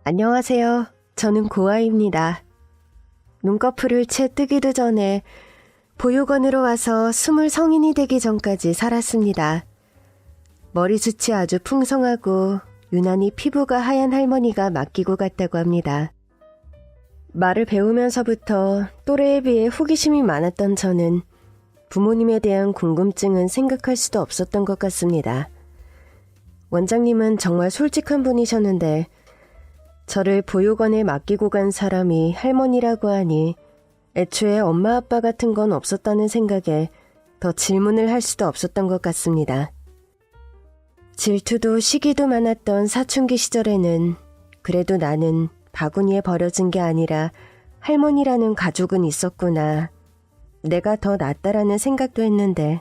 안녕하세요. 저는 고아입니다. 눈꺼풀을 채 뜨기도 전에 보육원으로 와서 20 성인이 되기 전까지 살았습니다. 머리숱이 아주 풍성하고 유난히 피부가 하얀 할머니가 맡기고 갔다고 합니다. 말을 배우면서부터 또래에 비해 호기심이 많았던 저는 부모님에 대한 궁금증은 생각할 수도 없었던 것 같습니다. 원장님은 정말 솔직한 분이셨는데 저를 보육원에 맡기고 간 사람이 할머니라고 하니 애초에 엄마 아빠 같은 건 없었다는 생각에 더 질문을 할 수도 없었던 것 같습니다. 질투도 시기도 많았던 사춘기 시절에는 그래도 나는 바구니에 버려진 게 아니라 할머니라는 가족은 있었구나. 내가 더 낫다라는 생각도 했는데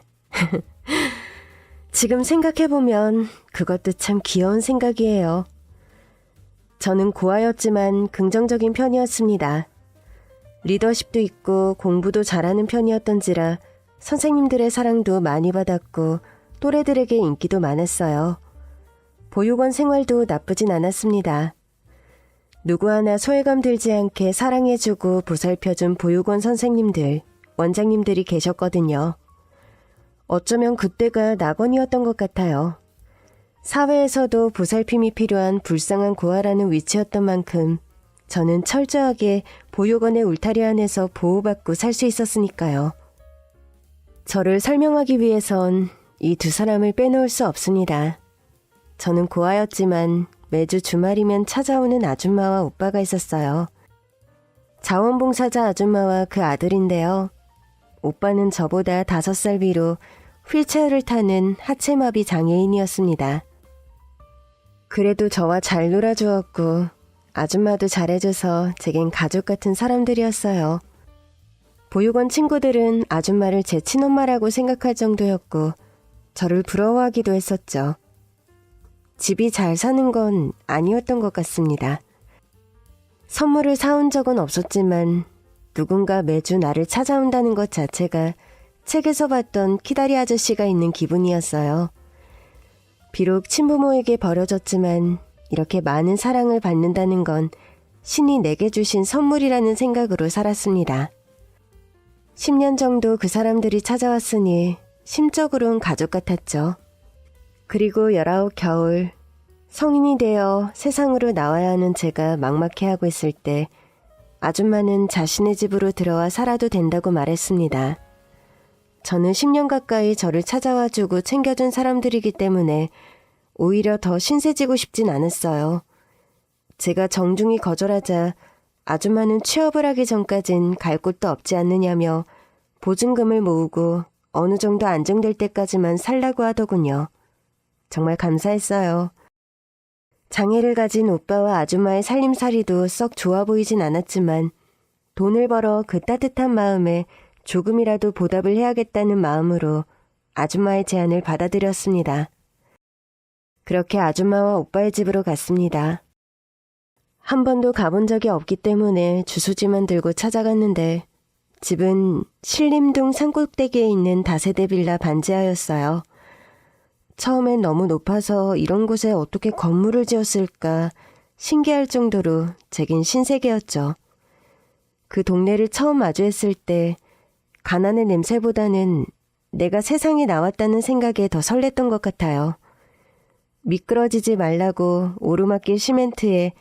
지금 생각해보면 그것도 참 귀여운 생각이에요. 저는 고아였지만 긍정적인 편이었습니다. 리더십도 있고 공부도 잘하는 편이었던지라 선생님들의 사랑도 많이 받았고 또래들에게 인기도 많았어요. 보육원 생활도 나쁘진 않았습니다. 누구 하나 소외감 들지 않게 사랑해주고 보살펴준 보육원 선생님들, 원장님들이 계셨거든요. 어쩌면 그때가 낙원이었던 것 같아요. 사회에서도 보살핌이 필요한 불쌍한 고아라는 위치였던 만큼 저는 철저하게 보육원의 울타리 안에서 보호받고 살 수 있었으니까요. 저를 설명하기 위해선 이 두 사람을 빼놓을 수 없습니다. 저는 고아였지만 매주 주말이면 찾아오는 아줌마와 오빠가 있었어요. 자원봉사자 아줌마와 그 아들인데요. 오빠는 저보다 5살 위로 휠체어를 타는 하체마비 장애인이었습니다. 그래도 저와 잘 놀아주었고 아줌마도 잘해줘서 제겐 가족 같은 사람들이었어요. 보육원 친구들은 아줌마를 제 친엄마라고 생각할 정도였고 저를 부러워하기도 했었죠. 집이 잘 사는 건 아니었던 것 같습니다. 선물을 사온 적은 없었지만 누군가 매주 나를 찾아온다는 것 자체가 책에서 봤던 키다리 아저씨가 있는 기분이었어요. 비록 친부모에게 버려졌지만 이렇게 많은 사랑을 받는다는 건 신이 내게 주신 선물이라는 생각으로 살았습니다. 10년 정도 그 사람들이 찾아왔으니 심적으론 가족 같았죠. 그리고 19 겨울, 성인이 되어 세상으로 나와야 하는 제가 막막해하고 있을 때 아줌마는 자신의 집으로 들어와 살아도 된다고 말했습니다. 저는 10년 가까이 저를 찾아와주고 챙겨준 사람들이기 때문에 오히려 더 신세지고 싶진 않았어요. 제가 정중히 거절하자 아줌마는 취업을 하기 전까진 갈 곳도 없지 않느냐며 보증금을 모으고 어느 정도 안정될 때까지만 살라고 하더군요. 정말 감사했어요. 장애를 가진 오빠와 아줌마의 살림살이도 썩 좋아 보이진 않았지만 돈을 벌어 그 따뜻한 마음에 조금이라도 보답을 해야겠다는 마음으로 아줌마의 제안을 받아들였습니다. 그렇게 아줌마와 오빠의 집으로 갔습니다. 한 번도 가본 적이 없기 때문에 주소지만 들고 찾아갔는데 집은 신림동 산꼭대기에 있는 다세대 빌라 반지하였어요. 처음엔 너무 높아서 이런 곳에 어떻게 건물을 지었을까 신기할 정도로 제겐 신세계였죠. 그 동네를 처음 마주했을 때 가난의 냄새보다는 내가 세상에 나왔다는 생각에 더 설렜던 것 같아요. 미끄러지지 말라고 오르막길 시멘트에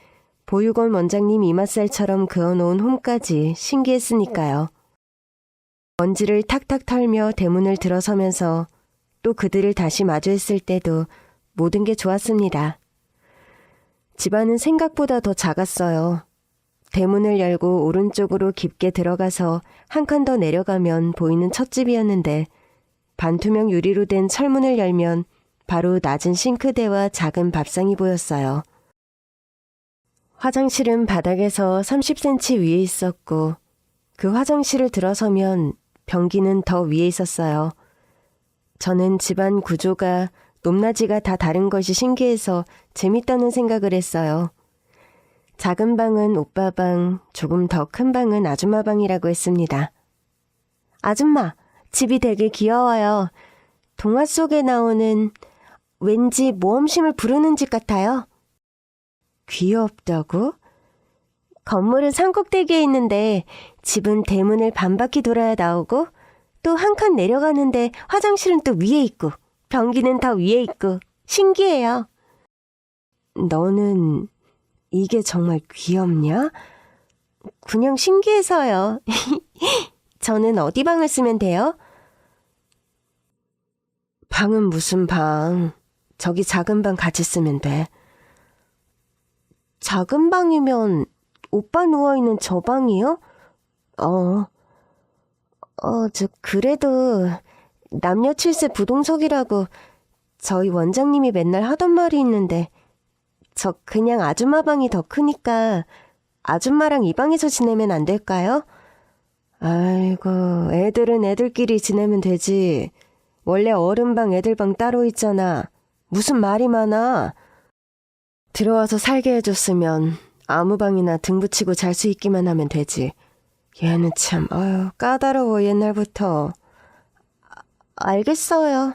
보육원 원장님 이맛살처럼 그어놓은 홈까지 신기했으니까요. 먼지를 탁탁 털며 대문을 들어서면서 또 그들을 다시 마주했을 때도 모든 게 좋았습니다. 집안은 생각보다 더 작았어요. 대문을 열고 오른쪽으로 깊게 들어가서 한 칸 더 내려가면 보이는 찻집이었는데 반투명 유리로 된 철문을 열면 바로 낮은 싱크대와 작은 밥상이 보였어요. 화장실은 바닥에서 30cm 위에 있었고 그 화장실을 들어서면 변기는 더 위에 있었어요. 저는 집안 구조가 높낮이가 다 다른 것이 신기해서 재밌다는 생각을 했어요. 작은 방은 오빠 방, 조금 더 큰 방은 아줌마 방이라고 했습니다. 아줌마, 집이 되게 귀여워요. 동화 속에 나오는 왠지 모험심을 부르는 집 같아요. 귀엽다고? 건물은 산꼭대기에 있는데 집은 대문을 반바퀴 돌아야 나오고 또 한 칸 내려가는데 화장실은 또 위에 있고 변기는 더 위에 있고 신기해요. 너는 이게 정말 귀엽냐? 그냥 신기해서요. 저는 어디 방을 쓰면 돼요? 방은 무슨 방? 저기 작은 방 같이 쓰면 돼. 작은 방이면 오빠 누워있는 저 방이요? 그래도 남녀 7세 부동석이라고 저희 원장님이 맨날 하던 말이 있는데 저 그냥 아줌마 방이 더 크니까 아줌마랑 이 방에서 지내면 안 될까요? 아이고, 애들은 애들끼리 지내면 되지. 원래 어른방 애들방 따로 있잖아. 무슨 말이 많아. 들어와서 살게 해줬으면 아무 방이나 등 붙이고 잘 수 있기만 하면 되지. 얘는 참 까다로워 옛날부터. 알겠어요.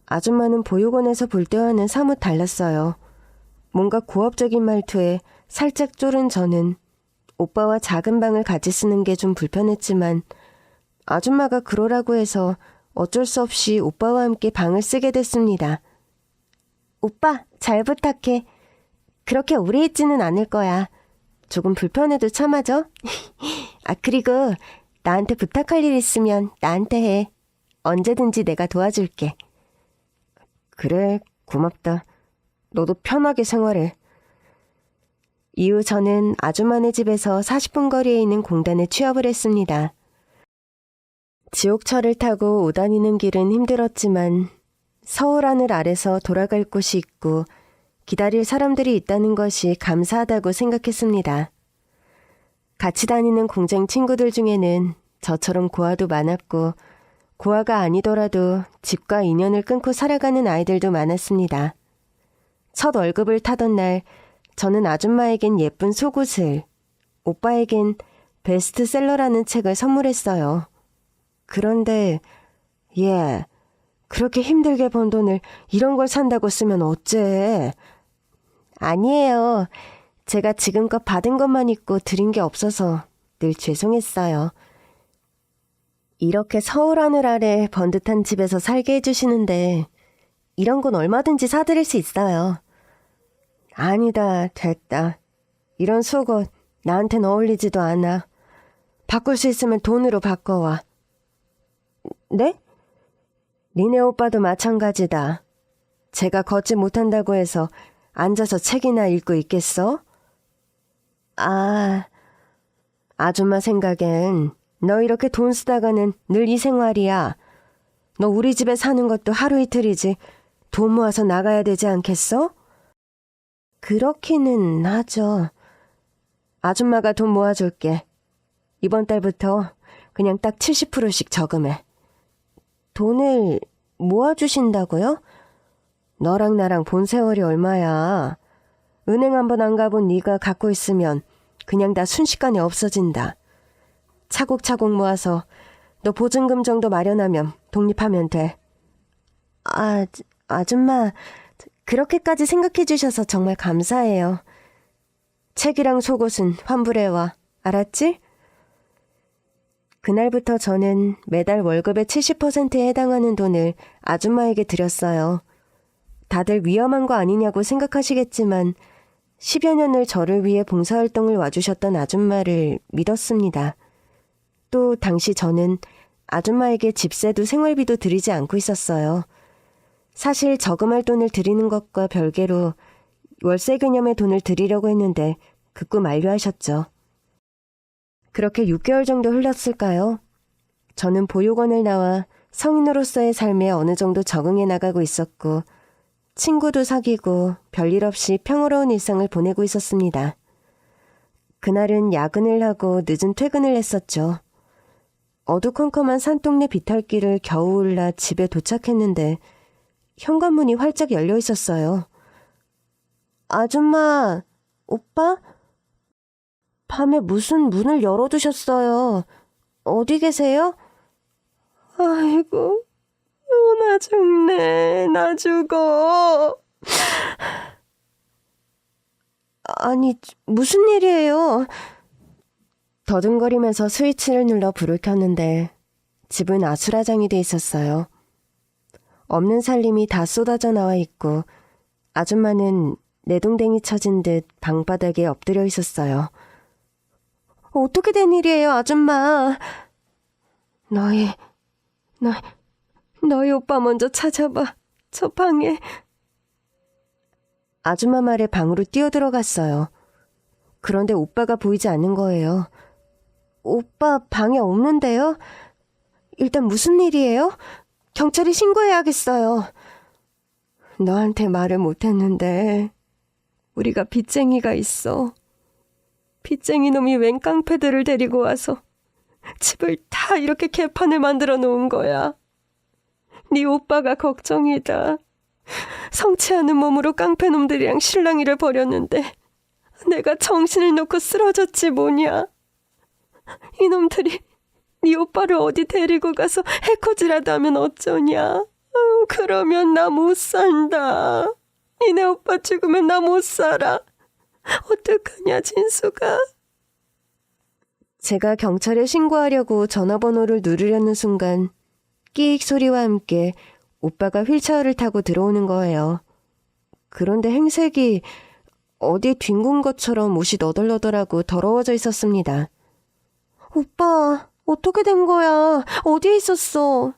아줌마는 보육원에서 볼 때와는 사뭇 달랐어요. 뭔가 고압적인 말투에 살짝 쫄은 저는 오빠와 작은 방을 같이 쓰는 게 좀 불편했지만 아줌마가 그러라고 해서 어쩔 수 없이 오빠와 함께 방을 쓰게 됐습니다. 오빠, 잘 부탁해. 그렇게 오래 있지는 않을 거야. 조금 불편해도 참아줘. 그리고 나한테 부탁할 일 있으면 나한테 해. 언제든지 내가 도와줄게. 그래, 고맙다. 너도 편하게 생활해. 이후 저는 아줌마네 집에서 40분 거리에 있는 공단에 취업을 했습니다. 지옥철을 타고 오다니는 길은 힘들었지만 서울 하늘 아래서 돌아갈 곳이 있고 기다릴 사람들이 있다는 것이 감사하다고 생각했습니다. 같이 다니는 공장 친구들 중에는 저처럼 고아도 많았고 고아가 아니더라도 집과 인연을 끊고 살아가는 아이들도 많았습니다. 첫 월급을 타던 날 저는 아줌마에겐 예쁜 속옷을, 오빠에겐 베스트셀러라는 책을 선물했어요. 그런데 그렇게 힘들게 번 돈을 이런 걸 산다고 쓰면 어째? 아니에요. 제가 지금껏 받은 것만 있고 드린 게 없어서 늘 죄송했어요. 이렇게 서울 하늘 아래 번듯한 집에서 살게 해주시는데 이런 건 얼마든지 사드릴 수 있어요. 아니다, 됐다. 이런 속옷 나한텐 어울리지도 않아. 바꿀 수 있으면 돈으로 바꿔와. 네? 니네 오빠도 마찬가지다. 제가 걷지 못한다고 해서 앉아서 책이나 읽고 있겠어? 아줌마 생각엔 너 이렇게 돈 쓰다가는 늘 이 생활이야. 너 우리 집에 사는 것도 하루 이틀이지 돈 모아서 나가야 되지 않겠어? 그렇기는 하죠. 아줌마가 돈 모아줄게. 이번 달부터 그냥 딱 70%씩 저금해. 돈을 모아주신다고요? 너랑 나랑 본 세월이 얼마야. 은행 한번 안 가본 네가 갖고 있으면 그냥 다 순식간에 없어진다. 차곡차곡 모아서 너 보증금 정도 마련하면 독립하면 돼. 아줌마, 그렇게까지 생각해 주셔서 정말 감사해요. 책이랑 속옷은 환불해와. 알았지? 그날부터 저는 매달 월급의 70%에 해당하는 돈을 아줌마에게 드렸어요. 다들 위험한 거 아니냐고 생각하시겠지만 10여 년을 저를 위해 봉사활동을 와주셨던 아줌마를 믿었습니다. 또 당시 저는 아줌마에게 집세도 생활비도 드리지 않고 있었어요. 사실 저금할 돈을 드리는 것과 별개로 월세 개념의 돈을 드리려고 했는데 극구 만류하셨죠. 그렇게 6개월 정도 흘렀을까요? 저는 보육원을 나와 성인으로서의 삶에 어느 정도 적응해 나가고 있었고 친구도 사귀고 별일 없이 평화로운 일상을 보내고 있었습니다. 그날은 야근을 하고 늦은 퇴근을 했었죠. 어두컴컴한 산동네 비탈길을 겨우 올라 집에 도착했는데 현관문이 활짝 열려 있었어요. 아줌마, 오빠? 밤에 무슨 문을 열어두셨어요? 어디 계세요? 아이고, 나 죽네. 나 죽어. 아니, 무슨 일이에요? 더듬거리면서 스위치를 눌러 불을 켰는데 집은 아수라장이 돼 있었어요. 없는 살림이 다 쏟아져 나와 있고 아줌마는 내동댕이 쳐진 듯 방바닥에 엎드려 있었어요. 어떻게 된 일이에요, 아줌마? 너희 오빠 먼저 찾아봐. 저 방에. 아줌마 말에 방으로 뛰어들어갔어요. 그런데 오빠가 보이지 않는 거예요. 오빠 방에 없는데요? 일단 무슨 일이에요? 경찰에 신고해야겠어요. 너한테 말을 못했는데 우리가 빚쟁이가 있어. 빚쟁이 놈이 웬 깡패들을 데리고 와서 집을 다 이렇게 개판을 만들어 놓은 거야. 네 오빠가 걱정이다. 성취하는 몸으로 깡패놈들이랑 실랑이를 벌였는데 내가 정신을 놓고 쓰러졌지 뭐냐. 이놈들이 네 오빠를 어디 데리고 가서 해코지라도 하면 어쩌냐. 그러면 나 못 산다. 니네 오빠 죽으면 나 못 살아. 어떡하냐, 진수가. 제가 경찰에 신고하려고 전화번호를 누르려는 순간 끼익 소리와 함께 오빠가 휠체어를 타고 들어오는 거예요. 그런데 행색이 어디 뒹군 것처럼 옷이 너덜너덜하고 더러워져 있었습니다. 오빠, 어떻게 된 거야? 어디에 있었어?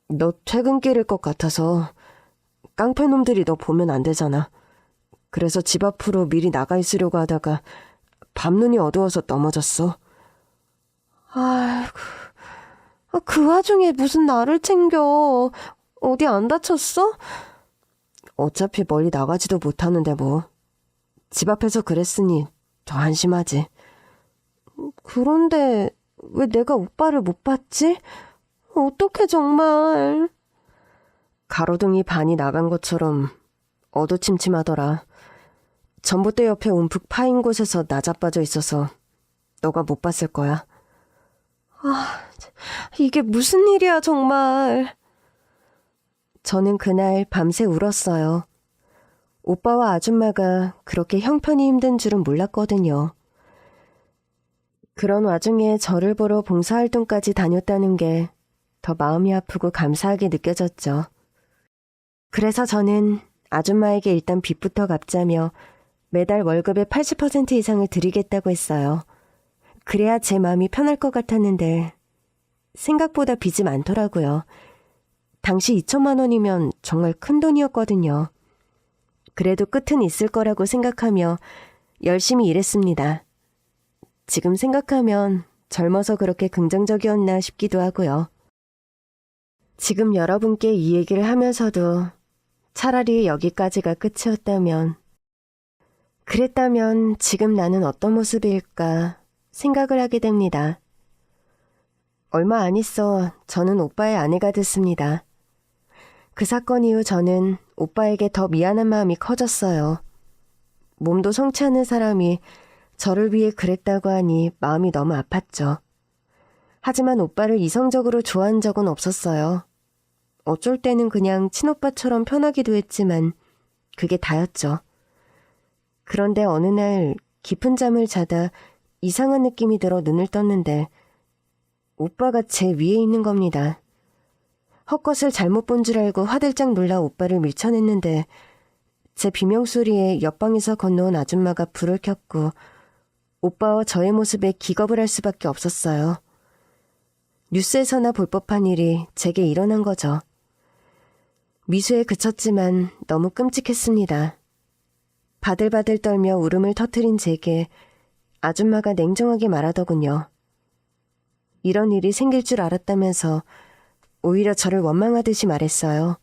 너 퇴근길일 것 같아서. 깡패놈들이 너 보면 안 되잖아. 그래서 집 앞으로 미리 나가 있으려고 하다가 밤눈이 어두워서 넘어졌어. 아이고, 그 와중에 무슨 나를 챙겨. 어디 안 다쳤어? 어차피 멀리 나가지도 못하는데 뭐. 집 앞에서 그랬으니 더 안심하지. 그런데 왜 내가 오빠를 못 봤지? 어떡해 정말. 가로등이 반이 나간 것처럼 어두침침하더라. 전봇대 옆에 움푹 파인 곳에서 나자빠져 있어서 너가 못 봤을 거야. 이게 무슨 일이야 정말. 저는 그날 밤새 울었어요. 오빠와 아줌마가 그렇게 형편이 힘든 줄은 몰랐거든요. 그런 와중에 저를 보러 봉사활동까지 다녔다는 게 더 마음이 아프고 감사하게 느껴졌죠. 그래서 저는 아줌마에게 일단 빚부터 갚자며 매달 월급의 80% 이상을 드리겠다고 했어요. 그래야 제 마음이 편할 것 같았는데 생각보다 빚이 많더라고요. 당시 2천만 원이면 정말 큰 돈이었거든요. 그래도 끝은 있을 거라고 생각하며 열심히 일했습니다. 지금 생각하면 젊어서 그렇게 긍정적이었나 싶기도 하고요. 지금 여러분께 이 얘기를 하면서도 차라리 여기까지가 끝이었다면, 그랬다면 지금 나는 어떤 모습일까 생각을 하게 됩니다. 얼마 안 있어 저는 오빠의 아내가 됐습니다. 그 사건 이후 저는 오빠에게 더 미안한 마음이 커졌어요. 몸도 성치 않은 사람이 저를 위해 그랬다고 하니 마음이 너무 아팠죠. 하지만 오빠를 이성적으로 좋아한 적은 없었어요. 어쩔 때는 그냥 친오빠처럼 편하기도 했지만 그게 다였죠. 그런데 어느 날 깊은 잠을 자다 이상한 느낌이 들어 눈을 떴는데 오빠가 제 위에 있는 겁니다. 헛것을 잘못 본 줄 알고 화들짝 놀라 오빠를 밀쳐냈는데 제 비명소리에 옆방에서 건너온 아줌마가 불을 켰고 오빠와 저의 모습에 기겁을 할 수밖에 없었어요. 뉴스에서나 볼 법한 일이 제게 일어난 거죠. 미소에 그쳤지만 너무 끔찍했습니다. 바들바들 떨며 울음을 터뜨린 제게 아줌마가 냉정하게 말하더군요. 이런 일이 생길 줄 알았다면서 오히려 저를 원망하듯이 말했어요.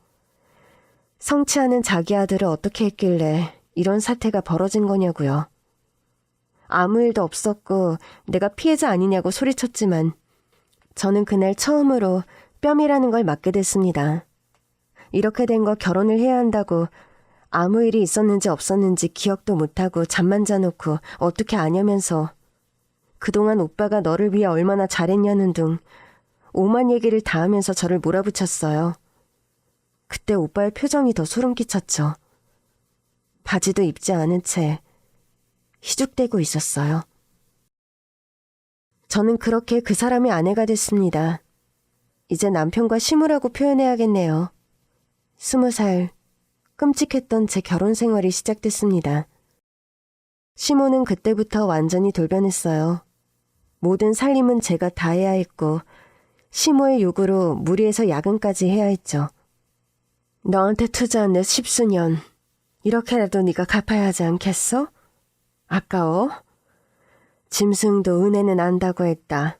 성취하는 자기 아들을 어떻게 했길래 이런 사태가 벌어진 거냐고요. 아무 일도 없었고 내가 피해자 아니냐고 소리쳤지만 저는 그날 처음으로 뺨이라는 걸 맞게 됐습니다. 이렇게 된 거 결혼을 해야 한다고 아무 일이 있었는지 없었는지 기억도 못하고 잠만 자놓고 어떻게 아냐면서 그동안 오빠가 너를 위해 얼마나 잘했냐는 등 오만 얘기를 다 하면서 저를 몰아붙였어요. 그때 오빠의 표정이 더 소름 끼쳤죠. 바지도 입지 않은 채 희죽대고 있었어요. 저는 그렇게 그 사람의 아내가 됐습니다. 이제 남편과 시무라고 표현해야겠네요. 20살, 끔찍했던 제 결혼 생활이 시작됐습니다. 시모는 그때부터 완전히 돌변했어요. 모든 살림은 제가 다 해야 했고 시모의 요구로 무리해서 야근까지 해야 했죠. 너한테 투자한 내 10수년 이렇게라도 네가 갚아야 하지 않겠어? 아까워? 짐승도 은혜는 안다고 했다.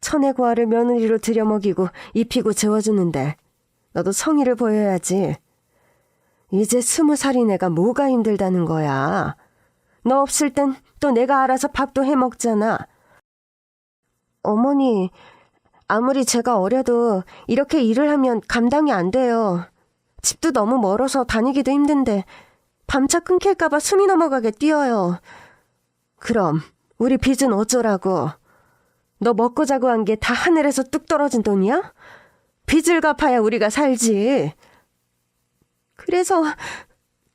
천의 고아를 며느리로 들여먹이고 입히고 재워주는데 너도 성의를 보여야지. 이제 20살인 애가 뭐가 힘들다는 거야. 너 없을 땐 또 내가 알아서 밥도 해먹잖아. 어머니, 아무리 제가 어려도 이렇게 일을 하면 감당이 안 돼요. 집도 너무 멀어서 다니기도 힘든데 밤차 끊길까봐 숨이 넘어가게 뛰어요. 그럼 우리 빚은 어쩌라고? 너 먹고 자고 한 게 다 하늘에서 뚝 떨어진 돈이야? 빚을 갚아야 우리가 살지. 그래서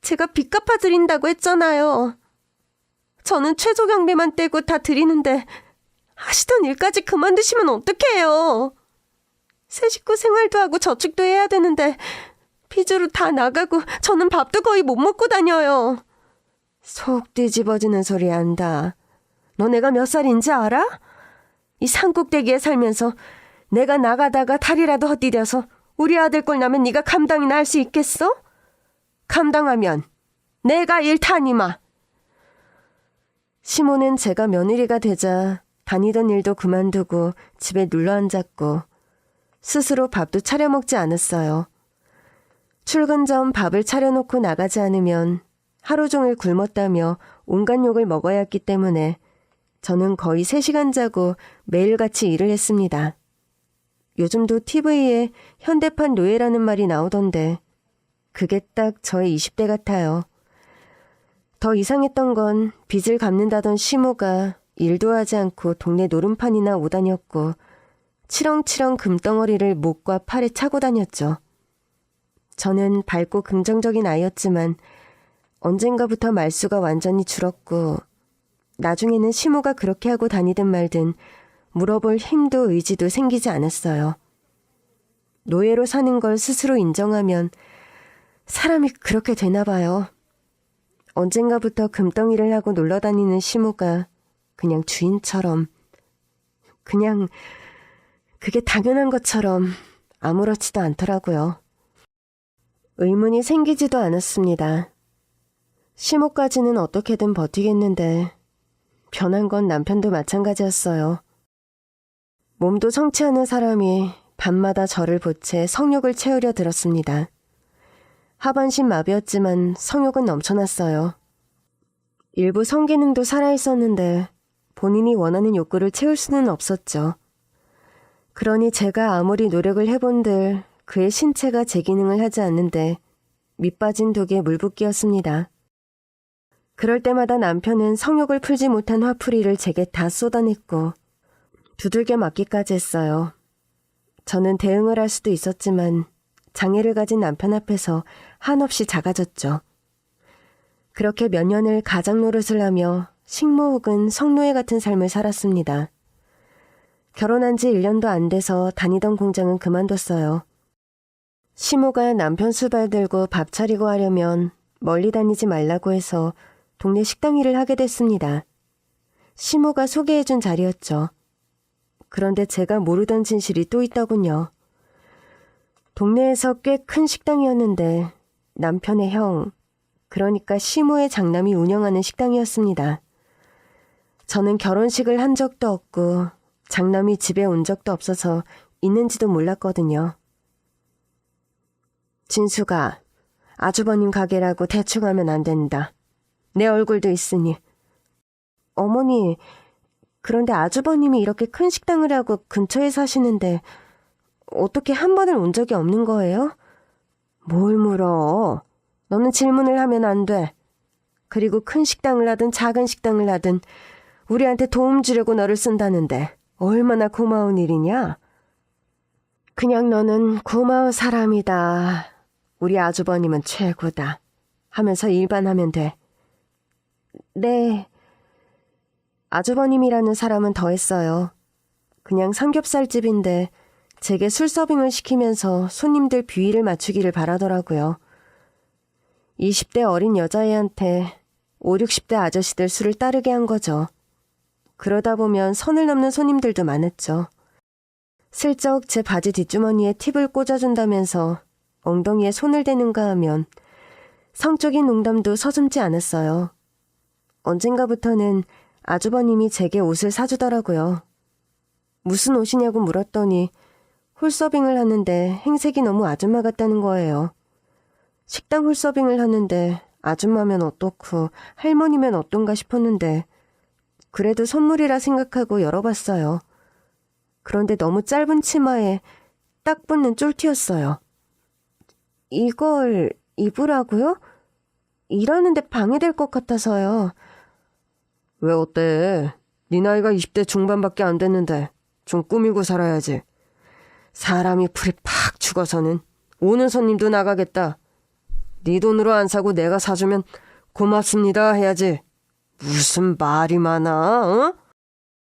제가 빚 갚아드린다고 했잖아요. 저는 최저 경비만 떼고 다 드리는데 하시던 일까지 그만두시면 어떡해요. 새 식구 생활도 하고 저축도 해야 되는데 빚으로 다 나가고 저는 밥도 거의 못 먹고 다녀요. 속 뒤집어지는 소리 한다. 너 내가 몇 살인지 알아? 이 산꼭대기에 살면서 내가 나가다가 다리라도 헛디뎌서 우리 아들 꼴 나면 네가 감당이나 할 수 있겠어? 감당하면 내가 일타니마. 시모는 제가 며느리가 되자 다니던 일도 그만두고 집에 눌러앉았고 스스로 밥도 차려 먹지 않았어요. 출근 전 밥을 차려놓고 나가지 않으면 하루 종일 굶었다며 온갖 욕을 먹어야 했기 때문에 저는 거의 3시간 자고 매일같이 일을 했습니다. 요즘도 TV에 현대판 노예라는 말이 나오던데 그게 딱 저의 20대 같아요. 더 이상했던 건 빚을 갚는다던 시모가 일도 하지 않고 동네 노름판이나 오다녔고 치렁치렁 금덩어리를 목과 팔에 차고 다녔죠. 저는 밝고 긍정적인 아이였지만 언젠가부터 말수가 완전히 줄었고 나중에는 시모가 그렇게 하고 다니든 말든 물어볼 힘도 의지도 생기지 않았어요. 노예로 사는 걸 스스로 인정하면 사람이 그렇게 되나 봐요. 언젠가부터 금덩이를 하고 놀러다니는 시모가 그냥 주인처럼, 그냥 그게 당연한 것처럼 아무렇지도 않더라고요. 의문이 생기지도 않았습니다. 시모까지는 어떻게든 버티겠는데 변한 건 남편도 마찬가지였어요. 몸도 성취하는 사람이 밤마다 저를 보채 성욕을 채우려 들었습니다. 하반신 마비였지만 성욕은 넘쳐났어요. 일부 성기능도 살아있었는데 본인이 원하는 욕구를 채울 수는 없었죠. 그러니 제가 아무리 노력을 해본들 그의 신체가 제 기능을 하지 않는데 밑빠진 독에 물붓기였습니다. 그럴 때마다 남편은 성욕을 풀지 못한 화풀이를 제게 다 쏟아냈고 두들겨 맞기까지 했어요. 저는 대응을 할 수도 있었지만 장애를 가진 남편 앞에서 한없이 작아졌죠. 그렇게 몇 년을 가장 노릇을 하며 식모 혹은 성노예 같은 삶을 살았습니다. 결혼한 지 1년도 안 돼서 다니던 공장은 그만뒀어요. 시모가 남편 수발 들고 밥 차리고 하려면 멀리 다니지 말라고 해서 동네 식당 일을 하게 됐습니다. 시모가 소개해준 자리였죠. 그런데 제가 모르던 진실이 또 있더군요. 동네에서 꽤 큰 식당이었는데 남편의 형, 그러니까 시모의 장남이 운영하는 식당이었습니다. 저는 결혼식을 한 적도 없고 장남이 집에 온 적도 없어서 있는지도 몰랐거든요. 진수가 아주버님 가게라고 대충 하면 안 된다. 내 얼굴도 있으니. 어머니, 그런데 아주버님이 이렇게 큰 식당을 하고 근처에 사시는데 어떻게 한 번을 온 적이 없는 거예요? 뭘 물어? 너는 질문을 하면 안 돼. 그리고 큰 식당을 하든 작은 식당을 하든 우리한테 도움 주려고 너를 쓴다는데 얼마나 고마운 일이냐? 그냥 너는 고마운 사람이다. 우리 아주버님은 최고다. 하면서 일반하면 돼. 네, 아주버님이라는 사람은 더했어요. 그냥 삼겹살집인데 제게 술 서빙을 시키면서 손님들 비위를 맞추기를 바라더라고요. 20대 어린 여자애한테 5, 60대 아저씨들 술을 따르게 한 거죠. 그러다 보면 선을 넘는 손님들도 많았죠. 슬쩍 제 바지 뒷주머니에 팁을 꽂아준다면서 엉덩이에 손을 대는가 하면 성적인 농담도 서슴지 않았어요. 언젠가부터는 아주버님이 제게 옷을 사주더라고요. 무슨 옷이냐고 물었더니 홀서빙을 하는데 행색이 너무 아줌마 같다는 거예요. 식당 홀서빙을 하는데 아줌마면 어떻고 할머니면 어떤가 싶었는데 그래도 선물이라 생각하고 열어봤어요. 그런데 너무 짧은 치마에 딱 붙는 쫄티였어요. 이걸 입으라고요? 일하는데 방해될 것 같아서요. 왜 어때? 네 나이가 20대 중반밖에 안 됐는데 좀 꾸미고 살아야지. 사람이 풀이 팍 죽어서는 오는 손님도 나가겠다. 네 돈으로 안 사고 내가 사주면 고맙습니다 해야지. 무슨 말이 많아, 어?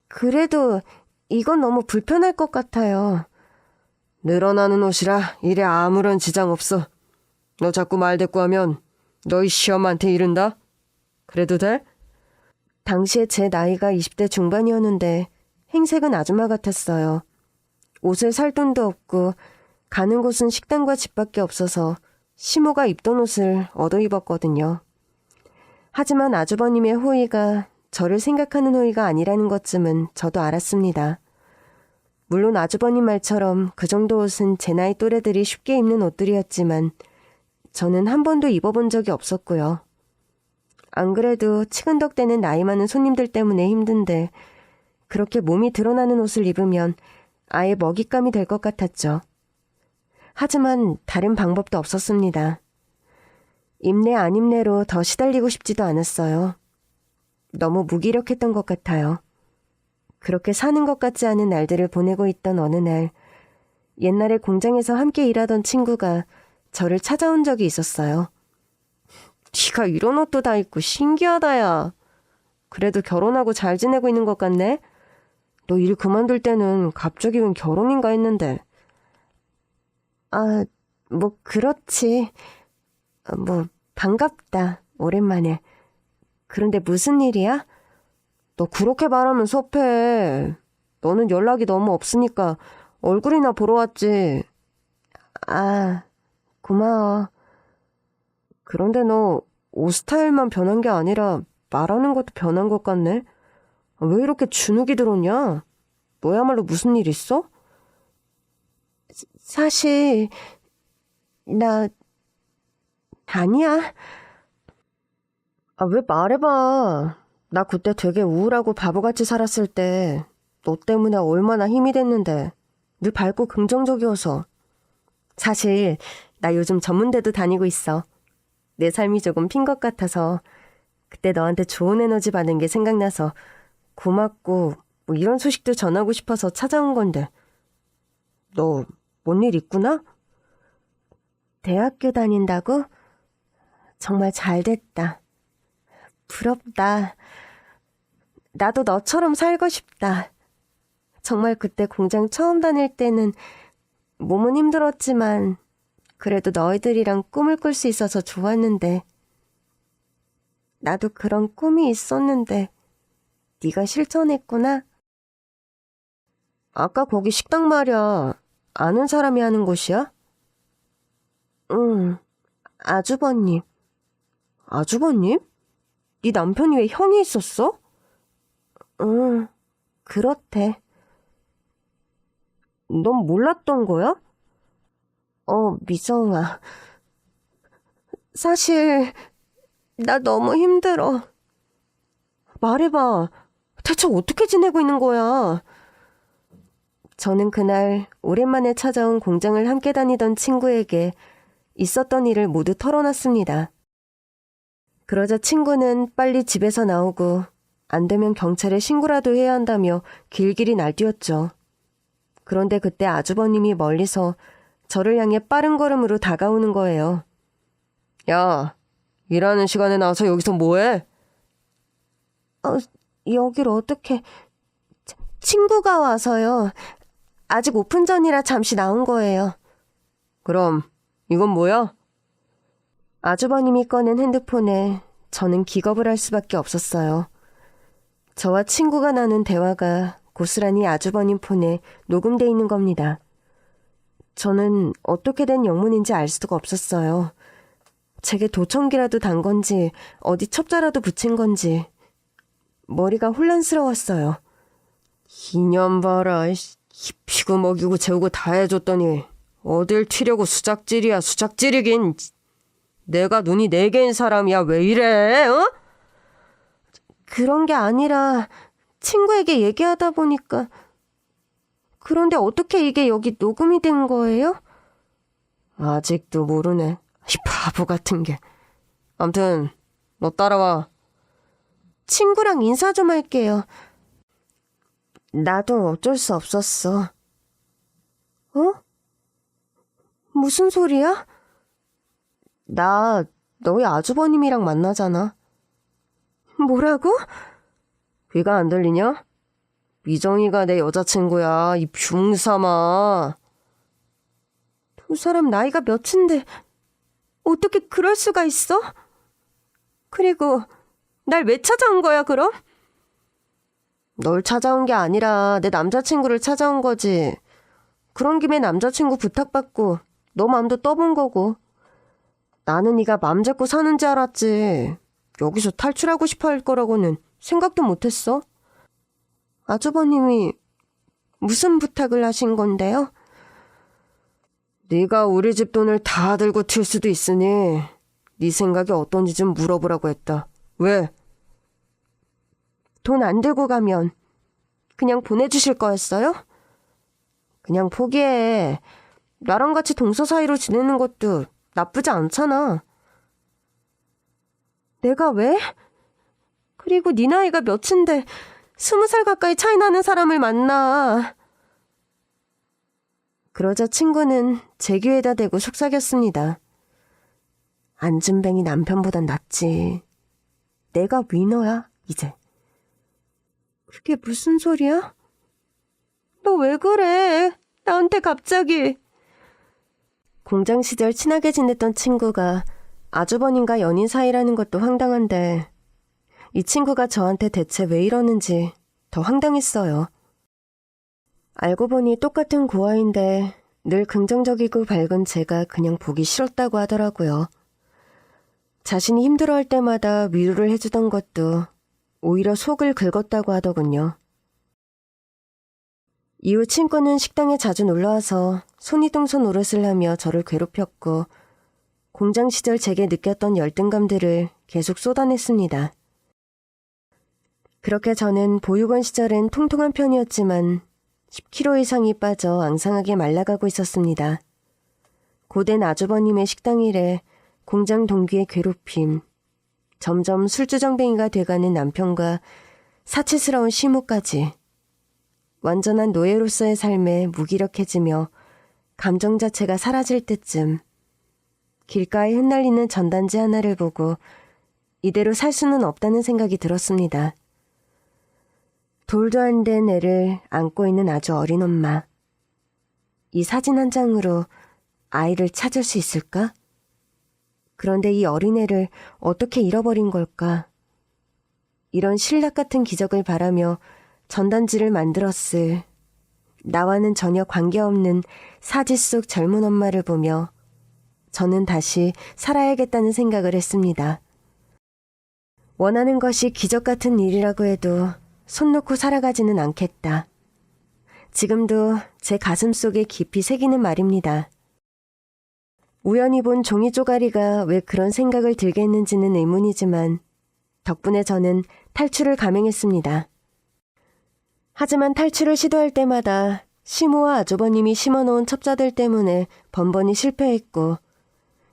그래도 이건 너무 불편할 것 같아요. 늘어나는 옷이라 일에 아무런 지장 없어. 너 자꾸 말대꾸하면 너희 시엄마한테 이른다? 그래도 돼? 당시에 제 나이가 20대 중반이었는데 행색은 아줌마 같았어요. 옷을 살 돈도 없고 가는 곳은 식당과 집밖에 없어서 시모가 입던 옷을 얻어 입었거든요. 하지만 아주버님의 호의가 저를 생각하는 호의가 아니라는 것쯤은 저도 알았습니다. 물론 아주버님 말처럼 그 정도 옷은 제 나이 또래들이 쉽게 입는 옷들이었지만 저는 한 번도 입어본 적이 없었고요. 안 그래도 치근덕대는 나이 많은 손님들 때문에 힘든데 그렇게 몸이 드러나는 옷을 입으면 아예 먹잇감이 될 것 같았죠. 하지만 다른 방법도 없었습니다. 입내 안 입내로 더 시달리고 싶지도 않았어요. 너무 무기력했던 것 같아요. 그렇게 사는 것 같지 않은 날들을 보내고 있던 어느 날, 옛날에 공장에서 함께 일하던 친구가 저를 찾아온 적이 있었어요. 네가 이런 옷도 다 입고 신기하다 야. 그래도 결혼하고 잘 지내고 있는 것 같네? 너 일 그만둘 때는 갑자기 웬 결혼인가 했는데. 뭐 그렇지. 반갑다. 오랜만에. 그런데 무슨 일이야? 너 그렇게 말하면 섭해. 너는 연락이 너무 없으니까 얼굴이나 보러 왔지. 고마워. 그런데 너 옷 스타일만 변한 게 아니라 말하는 것도 변한 것 같네. 왜 이렇게 주눅이 들었냐? 너야말로 무슨 일 있어? 사실 나 아니야. 왜 말해봐. 나 그때 되게 우울하고 바보같이 살았을 때 너 때문에 얼마나 힘이 됐는데. 늘 밝고 긍정적이어서. 사실 나 요즘 전문대도 다니고 있어. 내 삶이 조금 핀 것 같아서 그때 너한테 좋은 에너지 받은 게 생각나서 고맙고 뭐 이런 소식도 전하고 싶어서 찾아온 건데. 너 뭔 일 있구나? 대학교 다닌다고? 정말 잘 됐다. 부럽다. 나도 너처럼 살고 싶다. 정말 그때 공장 처음 다닐 때는 몸은 힘들었지만 그래도 너희들이랑 꿈을 꿀 수 있어서 좋았는데 나도 그런 꿈이 있었는데 네가 실천했구나. 아까 거기 식당 말이야. 아는 사람이 하는 곳이야? 응. 아주버님. 아주버님? 네 남편이 왜 형이 있었어? 응. 그렇대. 넌 몰랐던 거야? 미정아. 사실 나 너무 힘들어. 말해봐. 대체 어떻게 지내고 있는 거야? 저는 그날 오랜만에 찾아온 공장을 함께 다니던 친구에게 있었던 일을 모두 털어놨습니다. 그러자 친구는 빨리 집에서 나오고 안 되면 경찰에 신고라도 해야 한다며 길길이 날뛰었죠. 그런데 그때 아주버님이 멀리서 저를 향해 빠른 걸음으로 다가오는 거예요. 야, 일하는 시간에 나와서 여기서 뭐해? 여길 어떻게... 친구가 와서요. 아직 오픈 전이라 잠시 나온 거예요. 그럼 이건 뭐야? 아주버님이 꺼낸 핸드폰에 저는 기겁을 할 수밖에 없었어요. 저와 친구가 나눈 대화가 고스란히 아주버님 폰에 녹음돼 있는 겁니다. 저는 어떻게 된 영문인지 알 수가 없었어요. 제게 도청기라도 단 건지 어디 첩자라도 붙인 건지 머리가 혼란스러웠어요. 이년 봐라. 입히고 먹이고 재우고 다 해줬더니 어딜 튀려고 수작질이야. 수작질이긴. 내가 눈이 4개인 사람이야. 왜 이래? 어? 그런 게 아니라 친구에게 얘기하다 보니까. 그런데 어떻게 이게 여기 녹음이 된 거예요? 아직도 모르네. 이 바보 같은 게. 암튼 너 따라와. 친구랑 인사 좀 할게요. 나도 어쩔 수 없었어. 어? 무슨 소리야? 나 너희 아주버님이랑 만나잖아. 뭐라고? 귀가 안 들리냐? 미정이가 내 여자친구야. 이 붕삼아. 두 사람 나이가 몇인데 어떻게 그럴 수가 있어? 그리고 날 왜 찾아온 거야 그럼? 널 찾아온 게 아니라 내 남자친구를 찾아온 거지. 그런 김에 남자친구 부탁받고 너 맘도 떠본 거고. 나는 네가 맘 잡고 사는 줄 알았지. 여기서 탈출하고 싶어 할 거라고는 생각도 못했어. 아주버님이 무슨 부탁을 하신 건데요? 네가 우리 집 돈을 다 들고 튈 수도 있으니 네 생각이 어떤지 좀 물어보라고 했다. 왜? 돈 안 들고 가면 그냥 보내주실 거였어요? 그냥 포기해. 나랑 같이 동서 사이로 지내는 것도 나쁘지 않잖아. 내가 왜? 그리고 네 나이가 몇인데 20살 가까이 차이 나는 사람을 만나. 그러자 친구는 제 귀에다 대고 속삭였습니다. 안준뱅이 남편보단 낫지. 내가 위너야 이제. 그게 무슨 소리야? 너 왜 그래? 나한테 갑자기. 공장 시절 친하게 지냈던 친구가 아주버님과 연인 사이라는 것도 황당한데 이 친구가 저한테 대체 왜 이러는지 더 황당했어요. 알고 보니 똑같은 고아인데 늘 긍정적이고 밝은 제가 그냥 보기 싫었다고 하더라고요. 자신이 힘들어할 때마다 위로를 해주던 것도 오히려 속을 긁었다고 하더군요. 이후 친구는 식당에 자주 놀러와서 손이동소 노릇을 하며 저를 괴롭혔고 공장 시절 제게 느꼈던 열등감들을 계속 쏟아냈습니다. 그렇게 저는 보육원 시절엔 통통한 편이었지만 10kg 이상이 빠져 앙상하게 말라가고 있었습니다. 고된 아주버님의 식당 일에 공장 동기의 괴롭힘, 점점 술주정뱅이가 돼가는 남편과 사치스러운 시무까지 완전한 노예로서의 삶에 무기력해지며 감정 자체가 사라질 때쯤 길가에 흩날리는 전단지 하나를 보고 이대로 살 수는 없다는 생각이 들었습니다. 돌도 안 된 애를 안고 있는 아주 어린 엄마. 이 사진 한 장으로 아이를 찾을 수 있을까? 그런데 이 어린애를 어떻게 잃어버린 걸까? 이런 신락 같은 기적을 바라며 전단지를 만들었을 나와는 전혀 관계없는 사지 속 젊은 엄마를 보며 저는 다시 살아야겠다는 생각을 했습니다. 원하는 것이 기적 같은 일이라고 해도 손 놓고 살아가지는 않겠다. 지금도 제 가슴 속에 깊이 새기는 말입니다. 우연히 본 종이 쪼가리가 왜 그런 생각을 들게 했는지는 의문이지만 덕분에 저는 탈출을 감행했습니다. 하지만 탈출을 시도할 때마다 시모와 아주버님이 심어놓은 첩자들 때문에 번번이 실패했고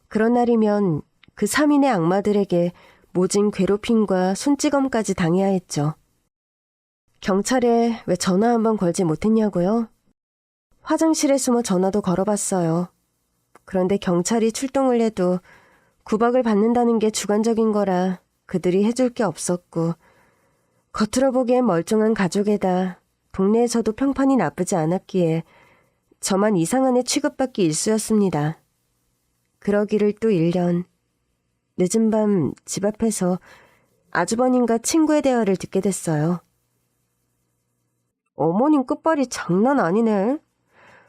그런 날이면 그 3인의 악마들에게 모진 괴롭힘과 손찌검까지 당해야 했죠. 경찰에 왜 전화 한번 걸지 못했냐고요? 화장실에 숨어 전화도 걸어봤어요. 그런데 경찰이 출동을 해도 구박을 받는다는 게 주관적인 거라 그들이 해줄 게 없었고 겉으로 보기엔 멀쩡한 가족에다 동네에서도 평판이 나쁘지 않았기에 저만 이상한 애 취급받기 일쑤였습니다. 그러기를 또 1년. 늦은 밤 집 앞에서 아주버님과 친구의 대화를 듣게 됐어요. 어머님 끝발이 장난 아니네.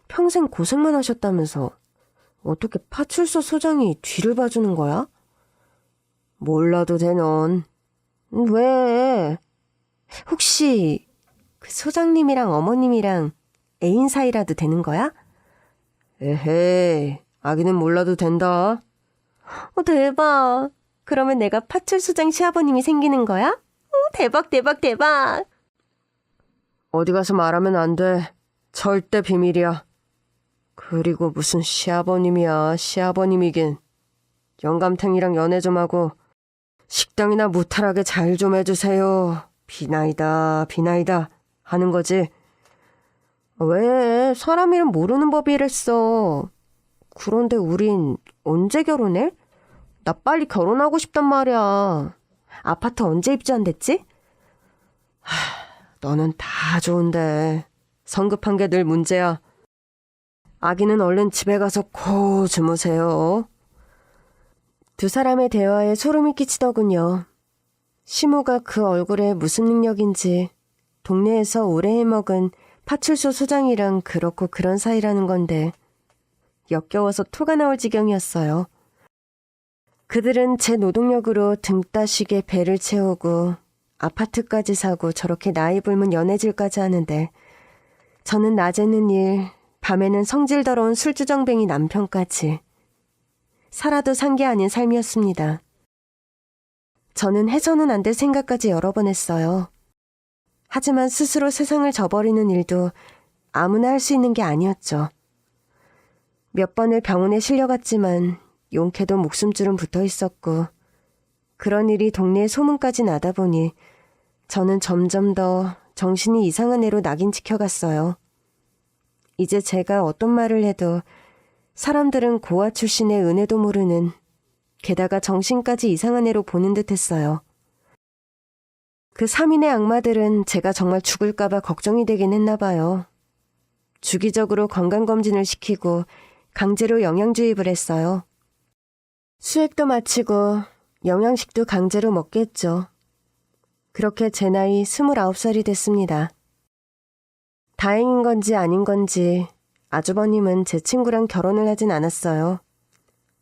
평생 고생만 하셨다면서 어떻게 파출소 소장이 뒤를 봐주는 거야? 몰라도 돼, 넌. 왜? 혹시 그 소장님이랑 어머님이랑 애인 사이라도 되는 거야? 에헤이, 아기는 몰라도 된다. 대박. 그러면 내가 파출소장 시아버님이 생기는 거야? 대박, 대박, 대박. 어디 가서 말하면 안 돼. 절대 비밀이야. 그리고 무슨 시아버님이야, 시아버님이긴. 영감탱이랑 연애 좀 하고 식당이나 무탈하게 잘 좀 해주세요. 비나이다, 비나이다 하는 거지. 왜 사람 이름 모르는 법이랬어. 그런데 우린 언제 결혼해? 나 빨리 결혼하고 싶단 말이야. 아파트 언제 입주한댔지? 너는 다 좋은데 성급한 게 늘 문제야. 아기는 얼른 집에 가서 고 주무세요. 두 사람의 대화에 소름이 끼치더군요. 시무가 그 얼굴에 무슨 능력인지 동네에서 오래 해먹은 파출소 소장이랑 그렇고 그런 사이라는 건데 역겨워서 토가 나올 지경이었어요. 그들은 제 노동력으로 등 따시게 배를 채우고 아파트까지 사고 저렇게 나이 불문 연애질까지 하는데 저는 낮에는 일, 밤에는 성질 더러운 술주정뱅이 남편까지. 살아도 산 게 아닌 삶이었습니다. 저는 해서는 안 될 생각까지 여러 번 했어요. 하지만 스스로 세상을 저버리는 일도 아무나 할 수 있는 게 아니었죠. 몇 번을 병원에 실려갔지만 용케도 목숨줄은 붙어 있었고 그런 일이 동네에 소문까지 나다 보니 저는 점점 더 정신이 이상한 애로 낙인 찍혀갔어요. 이제 제가 어떤 말을 해도 사람들은 고아 출신의 은혜도 모르는 게다가 정신까지 이상한 애로 보는 듯 했어요. 그 3인의 악마들은 제가 정말 죽을까봐 걱정이 되긴 했나 봐요. 주기적으로 건강검진을 시키고 강제로 영양주입을 했어요. 수액도 마치고 영양식도 강제로 먹게 했죠. 그렇게 제 나이 29살이 됐습니다. 다행인 건지 아닌 건지 아주버님은 제 친구랑 결혼을 하진 않았어요.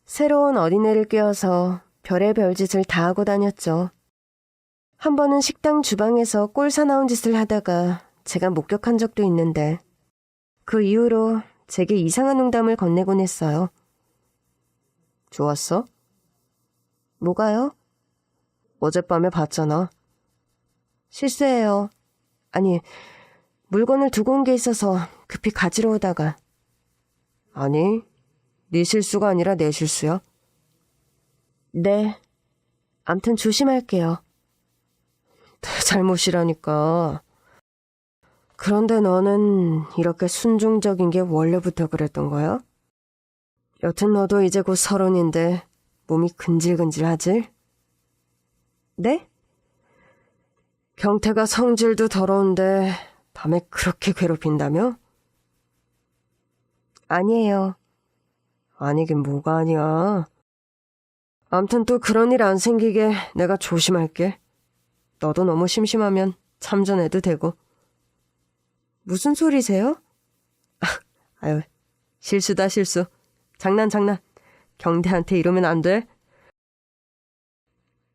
새로운 어린애를 꿰어서 별의별 짓을 다 하고 다녔죠. 한 번은 식당 주방에서 꼴 사나운 짓을 하다가 제가 목격한 적도 있는데 그 이후로 제게 이상한 농담을 건네곤 했어요. 좋았어? 뭐가요? 어젯밤에 봤잖아. 실수해요. 아니, 물건을 두고 온 게 있어서 급히 가지러 오다가. 아니, 네 실수가 아니라 내 실수야. 네. 암튼 조심할게요. 내 잘못이라니까. 그런데 너는 이렇게 순종적인 게 원래부터 그랬던 거야? 여튼 너도 이제 곧 30인데 몸이 근질근질하지? 네? 경태가 성질도 더러운데 밤에 그렇게 괴롭힌다며? 아니에요. 아니긴 뭐가 아니야. 암튼 또 그런 일 안 생기게 내가 조심할게. 너도 너무 심심하면 참전해도 되고. 무슨 소리세요? 아유, 실수다 실수. 장난. 경태한테 이러면 안 돼.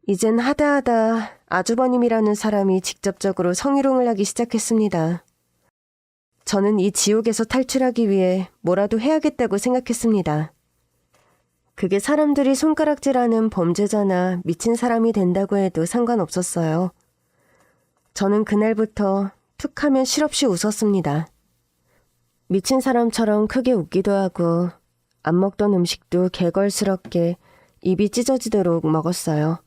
이젠 하다하다 아주버님이라는 사람이 직접적으로 성희롱을 하기 시작했습니다. 저는 이 지옥에서 탈출하기 위해 뭐라도 해야겠다고 생각했습니다. 그게 사람들이 손가락질하는 범죄자나 미친 사람이 된다고 해도 상관없었어요. 저는 그날부터 툭 하면 실없이 웃었습니다. 미친 사람처럼 크게 웃기도 하고 안 먹던 음식도 개걸스럽게 입이 찢어지도록 먹었어요.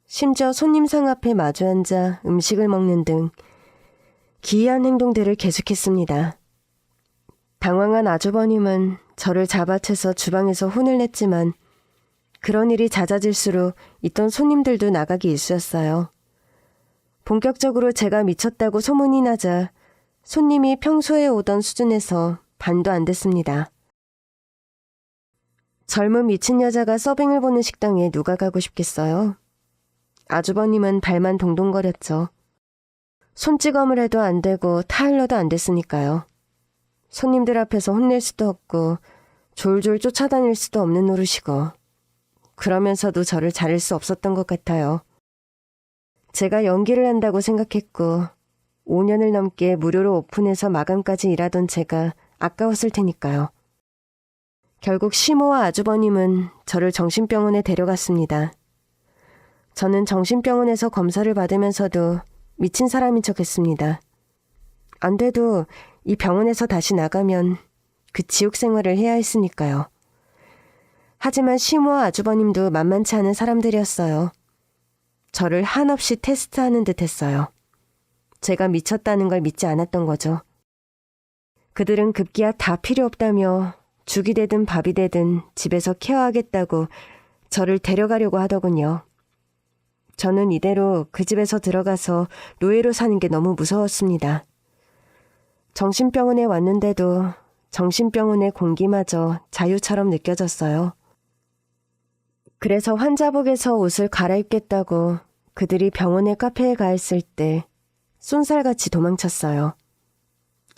심지어 손님 상 앞에 마주 앉아 음식을 먹는 등 기이한 행동들을 계속했습니다. 당황한 아주버님은 저를 잡아채서 주방에서 혼을 냈지만 그런 일이 잦아질수록 있던 손님들도 나가기 일쑤였어요. 본격적으로 제가 미쳤다고 소문이 나자 손님이 평소에 오던 수준에서 반도 안 됐습니다. 젊은 미친 여자가 서빙을 보는 식당에 누가 가고 싶겠어요? 아주버님은 발만 동동거렸죠. 손찌검을 해도 안 되고 타일러도 안 됐으니까요. 손님들 앞에서 혼낼 수도 없고 졸졸 쫓아다닐 수도 없는 노릇이고 그러면서도 저를 자를 수 없었던 것 같아요. 제가 연기를 한다고 생각했고 5년을 넘게 무료로 오픈해서 마감까지 일하던 제가 아까웠을 테니까요. 결국 시모와 아주버님은 저를 정신병원에 데려갔습니다. 저는 정신병원에서 검사를 받으면서도 미친 사람인 척했습니다. 안 돼도 이 병원에서 다시 나가면 그 지옥 생활을 해야 했으니까요. 하지만 시모와 아주버님도 만만치 않은 사람들이었어요. 저를 한없이 테스트하는 듯 했어요. 제가 미쳤다는 걸 믿지 않았던 거죠. 그들은 급기야 다 필요 없다며 죽이 되든 밥이 되든 집에서 케어하겠다고 저를 데려가려고 하더군요. 저는 이대로 그 집에서 들어가서 노예로 사는 게 너무 무서웠습니다. 정신병원에 왔는데도 정신병원의 공기마저 자유처럼 느껴졌어요. 그래서 환자복에서 옷을 갈아입겠다고 그들이 병원의 카페에 가 있을 때 쏜살같이 도망쳤어요.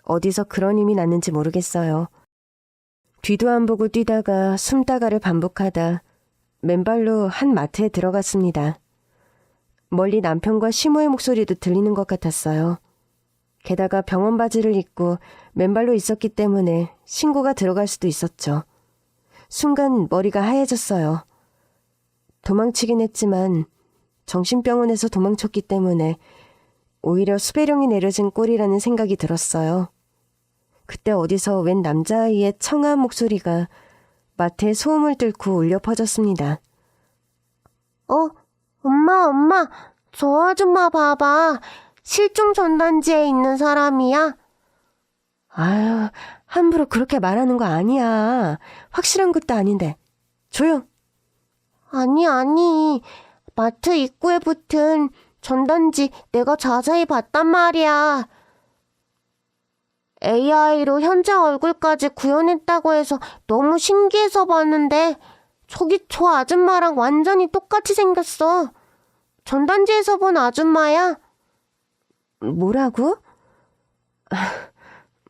어디서 그런 힘이 났는지 모르겠어요. 뒤도 안 보고 뛰다가 숨다가를 반복하다 맨발로 한 마트에 들어갔습니다. 멀리 남편과 시모의 목소리도 들리는 것 같았어요. 게다가 병원 바지를 입고 맨발로 있었기 때문에 신고가 들어갈 수도 있었죠. 순간 머리가 하얘졌어요. 도망치긴 했지만 정신병원에서 도망쳤기 때문에 오히려 수배령이 내려진 꼴이라는 생각이 들었어요. 그때 어디서 웬 남자아이의 청아한 목소리가 마트에 소음을 뚫고 울려 퍼졌습니다. 엄마, 저 아줌마 봐봐. 실종 전단지에 있는 사람이야. 아유, 함부로 그렇게 말하는 거 아니야. 확실한 것도 아닌데. 조용! 아니. 마트 입구에 붙은 전단지 내가 자세히 봤단 말이야. AI로 현장 얼굴까지 구현했다고 해서 너무 신기해서 봤는데 저기 저 아줌마랑 완전히 똑같이 생겼어. 전단지에서 본 아줌마야. 뭐라고?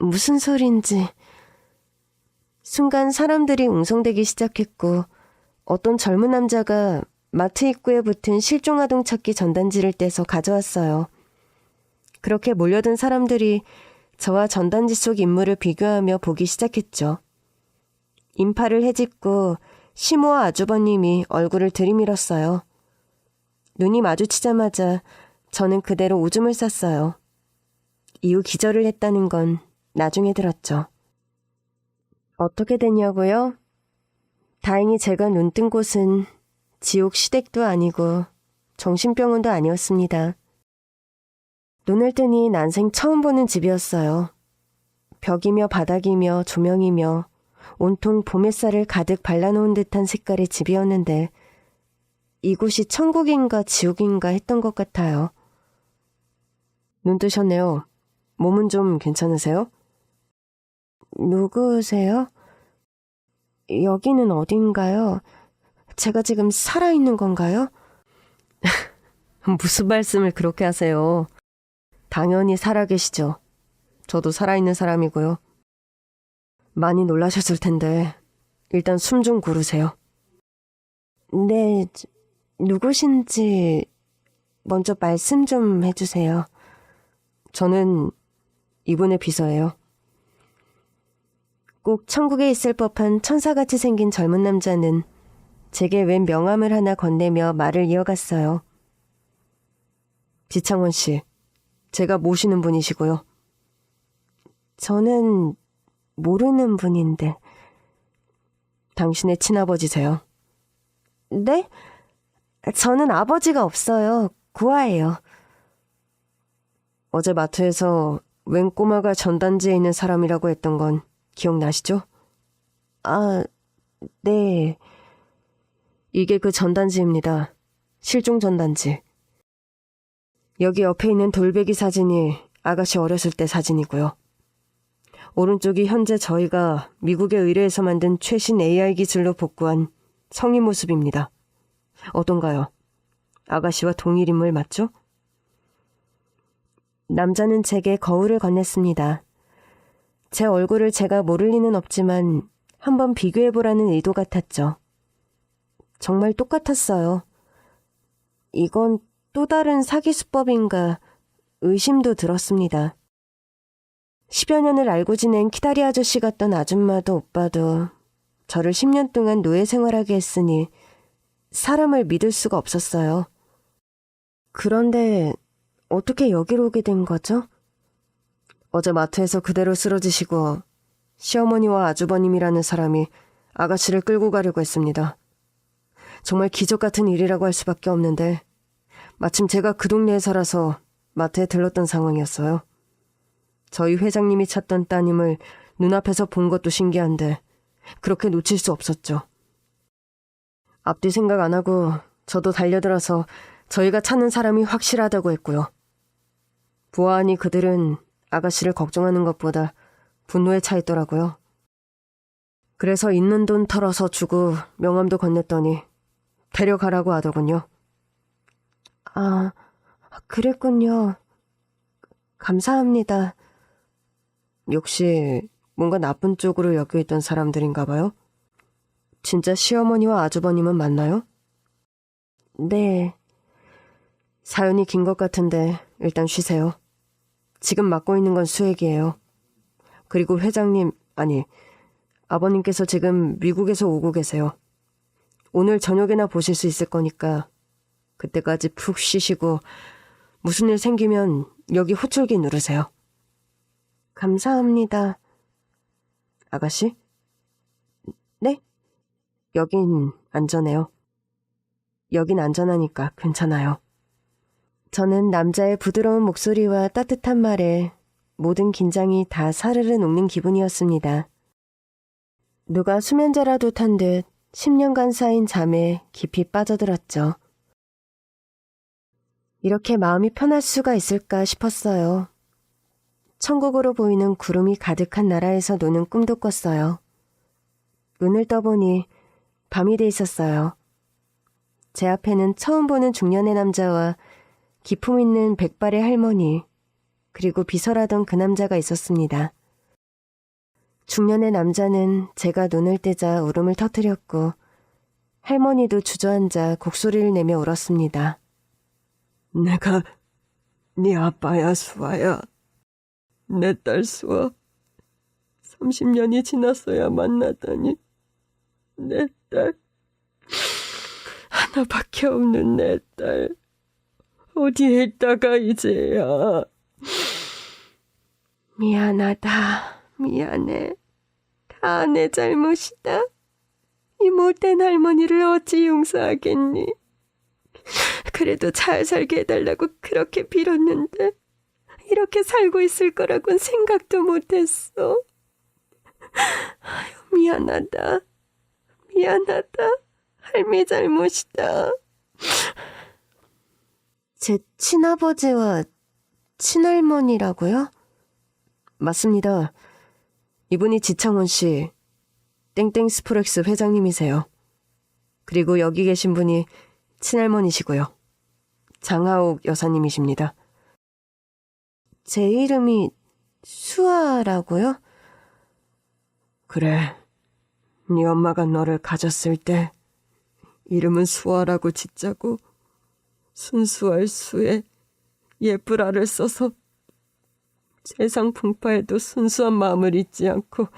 무슨 소린지. 순간 사람들이 웅성대기 시작했고 어떤 젊은 남자가 마트 입구에 붙은 실종아동 찾기 전단지를 떼서 가져왔어요. 그렇게 몰려든 사람들이 저와 전단지 속 인물을 비교하며 보기 시작했죠. 인파를 헤집고 시모와 아주버님이 얼굴을 들이밀었어요. 눈이 마주치자마자 저는 그대로 오줌을 쌌어요. 이후 기절을 했다는 건 나중에 들었죠. 어떻게 됐냐고요? 다행히 제가 눈뜬 곳은 지옥 시댁도 아니고 정신병원도 아니었습니다. 눈을 뜨니 난생 처음 보는 집이었어요. 벽이며 바닥이며 조명이며 온통 봄 햇살을 가득 발라놓은 듯한 색깔의 집이었는데 이곳이 천국인가 지옥인가 했던 것 같아요. 눈 뜨셨네요. 몸은 좀 괜찮으세요? 누구세요? 여기는 어딘가요? 제가 지금 살아있는 건가요? 무슨 말씀을 그렇게 하세요? 당연히 살아계시죠. 저도 살아있는 사람이고요. 많이 놀라셨을 텐데 일단 숨 좀 고르세요. 네, 누구신지 먼저 말씀 좀 해주세요. 저는 이분의 비서예요. 꼭 천국에 있을 법한 천사같이 생긴 젊은 남자는 제게 웬 명함을 하나 건네며 말을 이어갔어요. 지창원 씨, 제가 모시는 분이시고요. 저는 모르는 분인데. 당신의 친아버지세요. 네? 저는 아버지가 없어요. 고아예요. 어제 마트에서 웬 꼬마가 전단지에 있는 사람이라고 했던 건 기억나시죠? 아, 네. 이게 그 전단지입니다. 실종 전단지. 여기 옆에 있는 돌베기 사진이 아가씨 어렸을 때 사진이고요. 오른쪽이 현재 저희가 미국의 의뢰에서 만든 최신 AI 기술로 복구한 성인 모습입니다. 어떤가요? 아가씨와 동일 인물 맞죠? 남자는 제게 거울을 건넸습니다. 제 얼굴을 제가 모를 리는 없지만 한번 비교해보라는 의도 같았죠. 정말 똑같았어요. 이건 또 다른 사기 수법인가 의심도 들었습니다. 10여 년을 알고 지낸 키다리 아저씨 같던 아줌마도 오빠도 저를 10년 동안 노예 생활하게 했으니 사람을 믿을 수가 없었어요. 그런데 어떻게 여기로 오게 된 거죠? 어제 마트에서 그대로 쓰러지시고 시어머니와 아주버님이라는 사람이 아가씨를 끌고 가려고 했습니다. 정말 기적 같은 일이라고 할 수밖에 없는데 마침 제가 그 동네에 살아서 마트에 들렀던 상황이었어요. 저희 회장님이 찾던 따님을 눈앞에서 본 것도 신기한데 그렇게 놓칠 수 없었죠. 앞뒤 생각 안 하고 저도 달려들어서 저희가 찾는 사람이 확실하다고 했고요. 보아하니 그들은 아가씨를 걱정하는 것보다 분노에 차 있더라고요. 그래서 있는 돈 털어서 주고 명함도 건넸더니 데려가라고 하더군요. 아, 그랬군요. 감사합니다. 역시 뭔가 나쁜 쪽으로 엮여있던 사람들인가 봐요. 진짜 시어머니와 아주버님은 맞나요? 네. 사연이 긴 것 같은데 일단 쉬세요. 지금 맡고 있는 건 수액이에요. 그리고 회장님, 아니, 아버님께서 지금 미국에서 오고 계세요. 오늘 저녁에나 보실 수 있을 거니까 그때까지 푹 쉬시고 무슨 일 생기면 여기 호출기 누르세요. 감사합니다. 아가씨? 네? 여긴 안전해요. 여긴 안전하니까 괜찮아요. 저는 남자의 부드러운 목소리와 따뜻한 말에 모든 긴장이 다 사르르 녹는 기분이었습니다. 누가 수면제라도 탄 듯 10년간 쌓인 잠에 깊이 빠져들었죠. 이렇게 마음이 편할 수가 있을까 싶었어요. 천국으로 보이는 구름이 가득한 나라에서 노는 꿈도 꿨어요. 눈을 떠보니 밤이 돼 있었어요. 제 앞에는 처음 보는 중년의 남자와 기품 있는 백발의 할머니, 그리고 비설하던 그 남자가 있었습니다. 중년의 남자는 제가 눈을 뜨자 울음을 터뜨렸고 할머니도 주저앉아 곡소리를 내며 울었습니다. 내가 네 아빠야, 수아야. 내 딸 수아. 30년이 지났어야 만나다니. 내 딸. 하나밖에 없는 내 딸. 어디에 있다가 이제야. 미안하다. 미안해. 다 내 잘못이다. 이 못된 할머니를 어찌 용서하겠니? 그래도 잘 살게 해달라고 그렇게 빌었는데 이렇게 살고 있을 거라고는 생각도 못했어. 아유, 미안하다. 미안하다. 할미 잘못이다. 제 친아버지와 친할머니라고요? 맞습니다. 이분이 지창원 씨, 땡땡 스프렉스 회장님이세요. 그리고 여기 계신 분이 친할머니시고요. 장하옥 여사님이십니다. 제 이름이 수아라고요? 그래. 네 엄마가 너를 가졌을 때 이름은 수아라고 짓자고 순수할 수에 예쁘라를 써서 세상 풍파에도 순수한 마음을 잊지 않고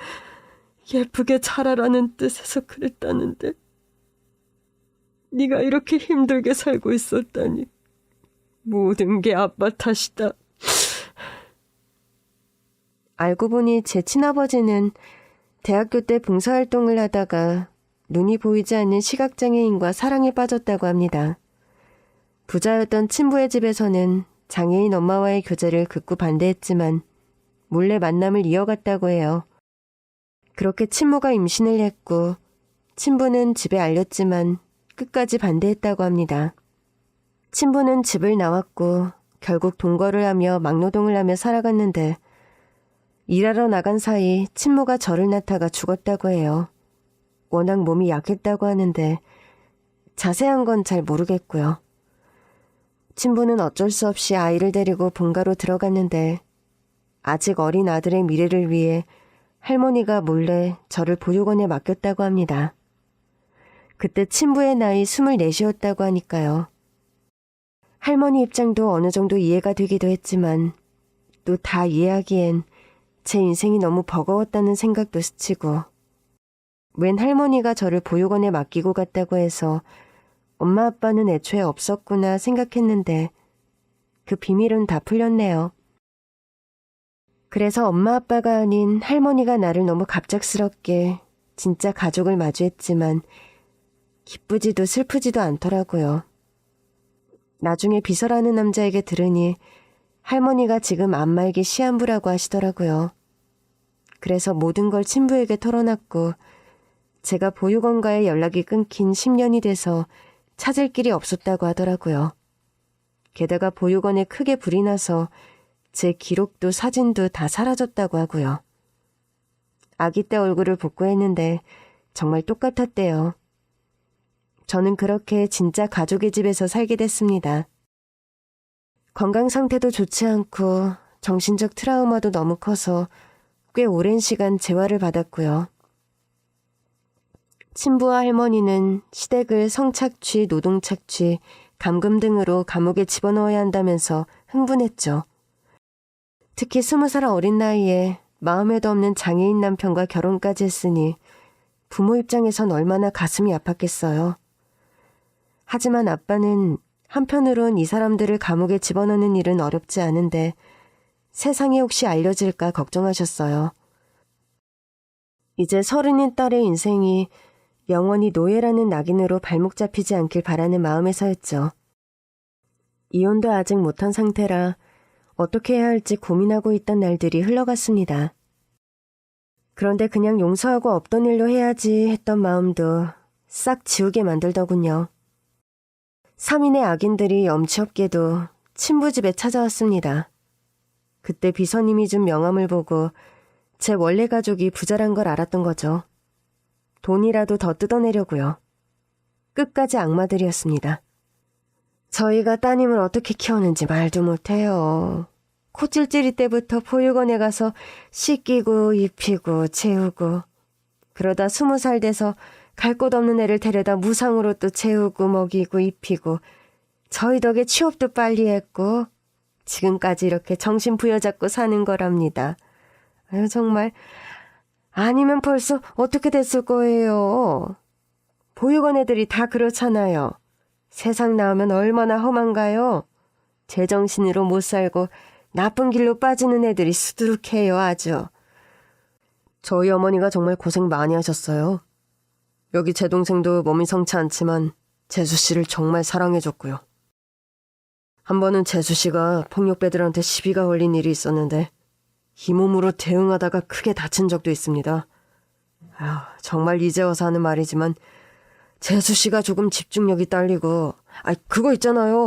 예쁘게 자라라는 뜻에서 그랬다는데 네가 이렇게 힘들게 살고 있었다니. 모든 게 아빠 탓이다. 알고 보니 제 친아버지는 대학교 때 봉사활동을 하다가 눈이 보이지 않는 시각장애인과 사랑에 빠졌다고 합니다. 부자였던 친부의 집에서는 장애인 엄마와의 교제를 극구 반대했지만 몰래 만남을 이어갔다고 해요. 그렇게 친모가 임신을 했고 친부는 집에 알렸지만 끝까지 반대했다고 합니다. 친부는 집을 나왔고 결국 동거를 하며 막노동을 하며 살아갔는데 일하러 나간 사이 친모가 저를 낳다가 죽었다고 해요. 워낙 몸이 약했다고 하는데 자세한 건 잘 모르겠고요. 친부는 어쩔 수 없이 아이를 데리고 본가로 들어갔는데 아직 어린 아들의 미래를 위해 할머니가 몰래 저를 보육원에 맡겼다고 합니다. 그때 친부의 나이 24이었다고 하니까요. 할머니 입장도 어느 정도 이해가 되기도 했지만 또 다 이해하기엔 제 인생이 너무 버거웠다는 생각도 스치고 웬 할머니가 저를 보육원에 맡기고 갔다고 해서 엄마 아빠는 애초에 없었구나 생각했는데 그 비밀은 다 풀렸네요. 그래서 엄마 아빠가 아닌 할머니가 나를 너무 갑작스럽게 진짜 가족을 마주했지만 기쁘지도 슬프지도 않더라고요. 나중에 비서라는 남자에게 들으니 할머니가 지금 안말기 시한부라고 하시더라고요. 그래서 모든 걸 친부에게 털어놨고 제가 보육원과의 연락이 끊긴 10년이 돼서 찾을 길이 없었다고 하더라고요. 게다가 보육원에 크게 불이 나서 제 기록도 사진도 다 사라졌다고 하고요. 아기 때 얼굴을 복구했는데 정말 똑같았대요. 저는 그렇게 진짜 가족의 집에서 살게 됐습니다. 건강 상태도 좋지 않고 정신적 트라우마도 너무 커서 꽤 오랜 시간 재활을 받았고요. 친부와 할머니는 시댁을 성착취, 노동착취, 감금 등으로 감옥에 집어넣어야 한다면서 흥분했죠. 특히 20살 어린 나이에 마음에도 없는 장애인 남편과 결혼까지 했으니 부모 입장에선 얼마나 가슴이 아팠겠어요. 하지만 아빠는 한편으론 이 사람들을 감옥에 집어넣는 일은 어렵지 않은데 세상에 혹시 알려질까 걱정하셨어요. 이제 30인 딸의 인생이 영원히 노예라는 낙인으로 발목 잡히지 않길 바라는 마음에서였죠. 이혼도 아직 못한 상태라 어떻게 해야 할지 고민하고 있던 날들이 흘러갔습니다. 그런데 그냥 용서하고 없던 일로 해야지 했던 마음도 싹 지우게 만들더군요. 3인의 악인들이 염치없게도 친부 집에 찾아왔습니다. 그때 비서님이 준 명함을 보고 제 원래 가족이 부자란 걸 알았던 거죠. 돈이라도 더 뜯어내려고요. 끝까지 악마들이었습니다. 저희가 따님을 어떻게 키웠는지 말도 못해요. 코찔찔이 때부터 보육원에 가서 씻기고 입히고 재우고 그러다 20살 돼서 갈 곳 없는 애를 데려다 무상으로 또 재우고 먹이고 입히고 저희 덕에 취업도 빨리 했고 지금까지 이렇게 정신 부여잡고 사는 거랍니다. 아유 정말 아니면 벌써 어떻게 됐을 거예요. 보육원 애들이 다 그렇잖아요. 세상 나오면 얼마나 험한가요? 제정신으로 못 살고 나쁜 길로 빠지는 애들이 수두룩해요 아주. 저희 어머니가 정말 고생 많이 하셨어요. 여기 제 동생도 몸이 성치 않지만 재수 씨를 정말 사랑해줬고요. 한 번은 재수 씨가 폭력배들한테 시비가 걸린 일이 있었는데 이 몸으로 대응하다가 크게 다친 적도 있습니다. 아휴, 정말 이제 와서 하는 말이지만 재수 씨가 조금 집중력이 딸리고 그거 있잖아요.